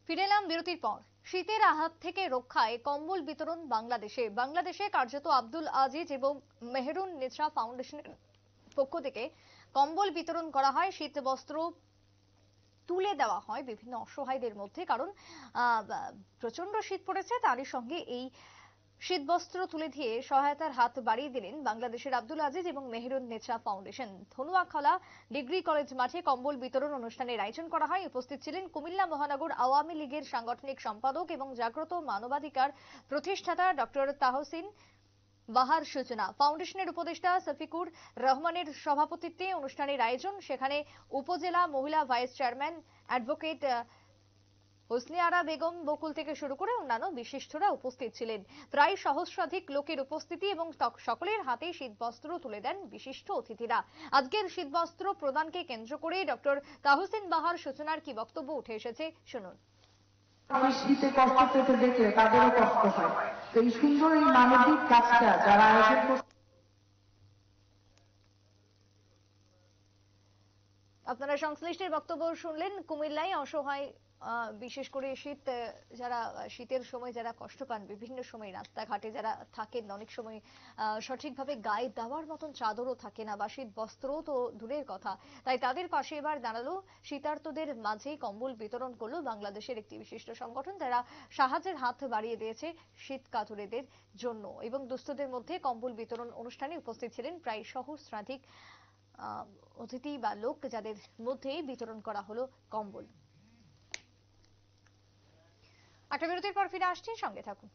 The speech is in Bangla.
ফিরে এলাম বিরতির পর। শীতের আহাত থেকে রক্ষায় কম্বল বিতরণ বাংলাদেশে কার্যত আব্দুল আজিজ এবং মেহরুন নেছরা ফাউন্ডেশনের পক্ষ থেকে কম্বল বিতরণ করা হয়। শীত বস্ত্র তুলে দেওয়া হয় বিভিন্ন অসহায়দের মধ্যে, কারণ প্রচন্ড শীত পড়েছে। তারই সঙ্গে এই শীতবস্ত্র তুলে দিয়ে সহায়তার হাত বাড়িয়ে দিলেন বাংলাদেশের আব্দুল আজিজ এবং মেহরুন নেছরা ফাউন্ডেশন। ধনুয়াখলা ডিগ্রি কলেজ মাঠে কম্বল বিতরণ অনুষ্ঠানের আয়োজন করা হয়। উপস্থিত ছিলেন কুমিল্লা মহানগর আওয়ামী লীগের সাংগঠনিক সম্পাদক এবং জাগ্রত মানবাধিকার প্রতিষ্ঠাতা ডক্টর তাহসিন বাহার সূচনা। ফাউন্ডেশনের উপদেষ্টা শফিকুর রহমানের সভাপতিত্বে অনুষ্ঠানের আয়োজন। সেখানে উপজেলা মহিলা vice chairman advocate Hosne Ara Begum বকুল থেকে শুরু করে অন্যান্য বিশিষ্টরা উপস্থিত ছিলেন। প্রায় সহস্রাধিক লোকের উপস্থিতি এবং সকলের হাতে শীতবস্ত্র তুলে দেন বিশিষ্ট অতিথিরা। আজকের শীতবস্ত্র প্রদানকে কেন্দ্র করে ডক্টর তাহসিন বাহার সূচনার কি বক্তব্য উঠে এসেছে শুনুন। শীতে কষ্ট পেতে দেখলে তাদেরও কষ্ট হয়। তো এই সুন্দর এই মানবিক কাজটা যারা আয়োজন করছে, আপনারা সংশ্লিষ্টের বক্তব্য শুনলেন। কুমিল্লায় অসহায়, বিশেষ করে যারা শীতের সময় যারা কষ্ট পান, বিভিন্ন সময় রাস্তাঘাটে যারা থাকেন, অনেক সময় সঠিকভাবে গায়ে দেওয়ার মতন চাদরও থাকে না বা শীত বস্ত্র তো দূরের কথা, তাই তাদের পাশে এবার দাঁড়ালো। শীতার্তদের মাঝে কম্বল বিতরণ করলো বাংলাদেশের একটি বিশিষ্ট সংগঠন, যারা সাহায্যের হাত বাড়িয়ে দিয়েছে শীত কাতুরেদের জন্য। এবং দুস্থদের মধ্যে কম্বল বিতরণ অনুষ্ঠানে উপস্থিত ছিলেন প্রায় সহস্রাধিক অতিথি বা লোক, যাদের মধ্যে বিতরণ করা হলো কম্বল। একটা বিরতির পর ফিরে আসছি, সঙ্গে থাকুন।